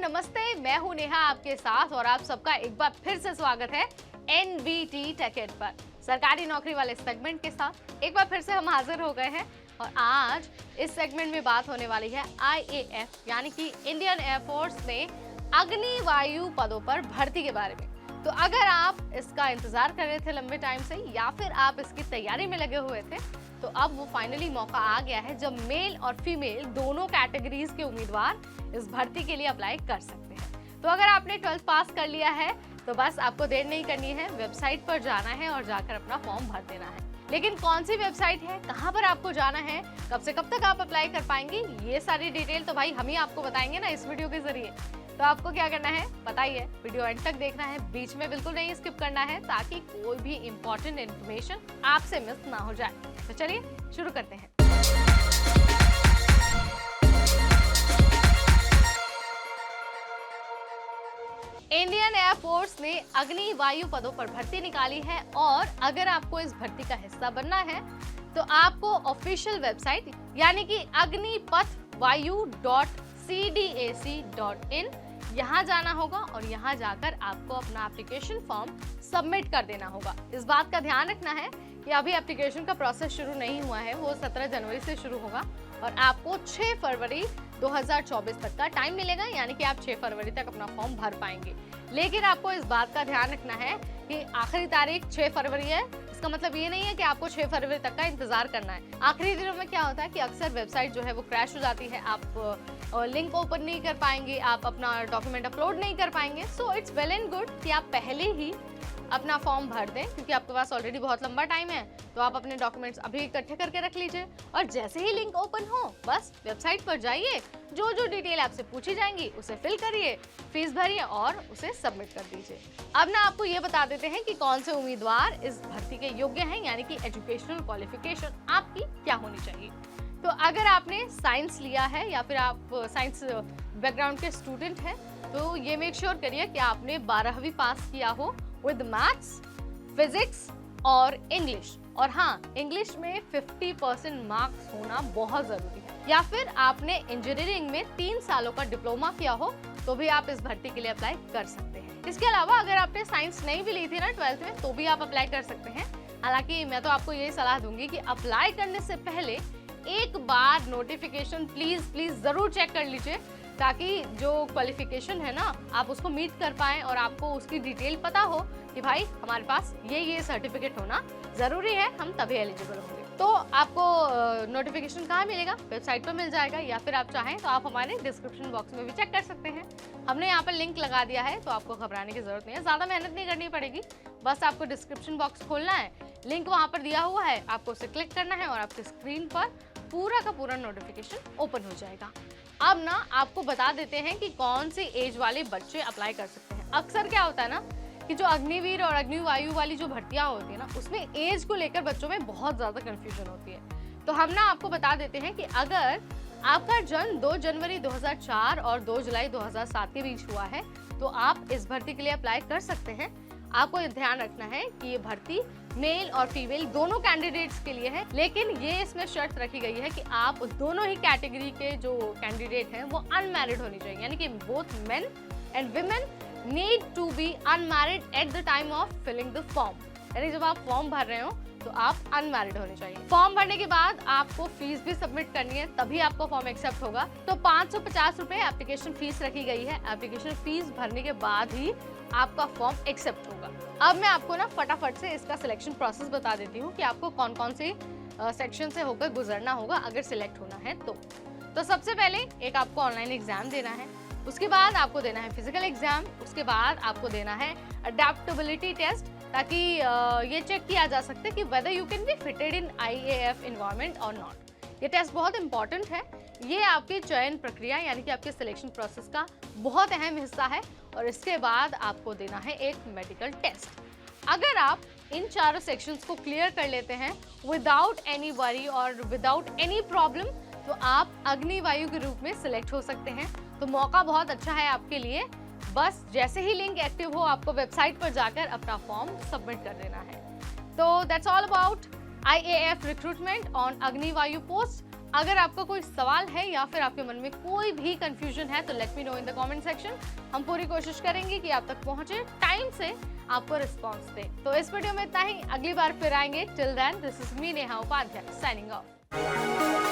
नमस्ते, मैं हूं नेहा आपके साथ और आप सबका एक बार फिर से स्वागत है NBT टेकेड पर। सरकारी नौकरी वाले सेगमेंट के साथ एक बार फिर से हम हाजिर हो गए हैं और आज इस सेगमेंट में बात होने वाली है IAF यानी कि इंडियन एयरफोर्स में अग्नि वायु पदों पर भर्ती के बारे में। तो अगर आप इसका इंतजार कर रहे थे लंबे टाइम से या फिर आप इसकी तैयारी में लगे हुए थे, तो अब वो फाइनली मौका आ गया है जब मेल और फीमेल दोनों कैटेगरीज के उम्मीदवार इस भर्ती के लिए अप्लाई कर सकते हैं। तो अगर आपने 12th पास कर लिया है तो बस आपको देर नहीं करनी है, वेबसाइट पर जाना है और जाकर अपना फॉर्म भर देना है। लेकिन कौन सी वेबसाइट है, कहां पर आपको जाना है, कब से कब तक आप अप्लाई कर पाएंगे, ये सारी डिटेल तो भाई हम ही आपको बताएंगे ना इस वीडियो के जरिए। तो आपको क्या करना है बताइए, वीडियो एंड तक देखना है, बीच में बिल्कुल नहीं स्किप करना है ताकि कोई भी इंपॉर्टेंट इन्फॉर्मेशन आपसे मिस ना हो जाए। तो चलिए शुरू करते हैं। इंडियन एयरफोर्स ने अग्नि वायु पदों पर भर्ती निकाली है और अगर आपको इस भर्ती का हिस्सा बनना है तो आपको ऑफिशियल वेबसाइट यानी कि agnipathvayu.cdac.in यहाँ जाना होगा और यहाँ जाकर आपको अपना एप्लीकेशन फॉर्म सबमिट कर देना होगा। इस बात का ध्यान रखना है कि अभी एप्लीकेशन का प्रोसेस शुरू नहीं हुआ है, वो 17 जनवरी से शुरू होगा और आपको 6 फरवरी 2024 तक का टाइम मिलेगा, यानी कि आप 6 फरवरी तक अपना फॉर्म भर पाएंगे। लेकिन आपको इस बात का ध्यान रखना है कि आखिरी तारीख 6 फरवरी है, इसका मतलब ये नहीं है कि आपको 6 फरवरी तक का इंतजार करना है। आखिरी दिनों में क्या होता है कि अक्सर वेबसाइट जो है वो क्रैश हो जाती है, आप लिंक ओपन नहीं कर पाएंगे, आप अपना डॉक्यूमेंट अपलोड नहीं कर पाएंगे। So it's well and good कि आप पहले ही अपना फॉर्म भर दें, क्योंकि आपके पास ऑलरेडी बहुत लंबा टाइम है। तो आप अपने डॉक्यूमेंट्स अभी इकट्ठे करके रख लीजिए और जैसे ही लिंक ओपन हो बस वेबसाइट पर जाइए, जो जो डिटेल आपसे पूछी जाएंगी उसे फिल करिए, फीस भरिए और उसे सबमिट कर दीजिए। अब ना आपको ये बता देते हैं कि कौन से उम्मीदवार इस भर्ती के योग्य हैं, यानी कि एजुकेशनल क्वालिफिकेशन आपकी क्या होनी चाहिए। तो अगर आपने साइंस लिया है या फिर आप साइंस बैकग्राउंड के स्टूडेंट हैं तो ये मेक श्योर करिए कि आपने 12वीं पास किया हो विद मैथ्स, फिजिक्स और इंग्लिश। और हाँ, इंग्लिश में 50% मार्क्स होना बहुत जरूरी है। या फिर आपने इंजीनियरिंग में 3 सालों का डिप्लोमा किया हो तो भी आप इस भर्ती के लिए अप्लाई कर सकते हैं। इसके अलावा अगर आपने साइंस नहीं भी ली थी ना 12th में तो भी आप अप्लाई कर सकते हैं। हालांकि मैं तो आपको यही सलाह दूंगी कि अप्लाई करने से पहले एक बार नोटिफिकेशन प्लीज जरूर चेक कर लीजिए, ताकि जो क्वालिफिकेशन है ना आप उसको मीट कर पाएं और आपको उसकी डिटेल पता हो कि भाई हमारे पास ये सर्टिफिकेट होना जरूरी है, हम तभी एलिजिबल होंगे। तो आपको नोटिफिकेशन कहाँ मिलेगा, वेबसाइट पर मिल जाएगा, या फिर आप चाहें तो आप हमारे डिस्क्रिप्शन बॉक्स में भी चेक कर सकते हैं। हमने यहाँ पर लिंक लगा दिया है तो आपको घबराने की जरूरत नहीं है, ज़्यादा मेहनत नहीं करनी पड़ेगी। बस आपको डिस्क्रिप्शन बॉक्स खोलना है, लिंक वहाँ पर दिया हुआ है, आपको उसे क्लिक करना है और आपकी स्क्रीन पर पूरा का पूरा नोटिफिकेशन ओपन हो जाएगा। अब ना आपको बता देते हैं कि कौन सी एज वाले बच्चे अप्लाई कर सकते हैं। अक्सर क्या होता है ना कि जो अग्निवीर और अग्निवायु वाली जो भर्तियां होती है ना उसमें एज को लेकर बच्चों में बहुत ज्यादा कंफ्यूजन होती है। तो हम ना आपको बता देते हैं कि अगर आपका जन्म 2 जनवरी 2004 और 2 जुलाई 2007 के बीच हुआ है तो आप इस भर्ती के लिए अप्लाई कर सकते हैं। आपको ध्यान रखना है कि ये भर्ती मेल और फीमेल दोनों कैंडिडेट्स के लिए है, लेकिन ये इसमें शर्त रखी गई है कि आप दोनों ही कैटेगरी के जो कैंडिडेट हैं वो अनमैरिड होनी चाहिए, यानी कि both men and women need to be unmarried at the time of filling the form. यानी जब आप फॉर्म भर रहे हो तो आप अनमैरिड होने चाहिए। फॉर्म भरने के बाद आपको फीस भी सबमिट करनी है, तभी आपको फॉर्म एक्सेप्ट होगा। तो 550 रुपए एप्लीकेशन फीस रखी गई है। एप्लीकेशन फीस भरने के बाद ही आपका फॉर्म एक्सेप्ट होगा। अब मैं आपको ना फटाफट से इसका सिलेक्शन प्रोसेस बता देती हूँ कि आपको कौन कौन से सेक्शन से होकर गुजरना होगा अगर सिलेक्ट होना है तो सबसे पहले एक आपको ऑनलाइन एग्जाम देना है, उसके बाद आपको देना है फिजिकल एग्जाम, उसके बाद आपको देना है अडेप्टेबिलिटी टेस्ट, ताकि ये चेक किया जा सकता है कि whether you can be fitted in IAF environment और नॉट। ये टेस्ट बहुत इंपॉर्टेंट है, ये आपकी चयन प्रक्रिया यानी कि आपके सिलेक्शन प्रोसेस का बहुत अहम हिस्सा है। और इसके बाद आपको देना है एक मेडिकल टेस्ट। अगर आप इन चारों सेक्शंस को क्लियर कर लेते हैं विदाउट एनी वरी और विदाउट एनी प्रॉब्लम तो आप अग्निवायु के रूप में सिलेक्ट हो सकते हैं। तो मौका बहुत अच्छा है आपके लिए। बस जैसे ही लिंक एक्टिव हो आपको वेबसाइट पर जाकर अपना फॉर्म सबमिट कर देना है। तो that's all about IAF recruitment on Agnivayu post अगर आपका कोई सवाल है या फिर आपके मन में कोई भी कंफ्यूजन है तो let me know in the comment section. हम पूरी कोशिश करेंगे कि आप तक पहुंचे, टाइम से आपको रिस्पॉन्स दे। तो इस वीडियो में इतना ही, अगली बार फिर आएंगे। Till then this is me Neha Upadhyay signing of.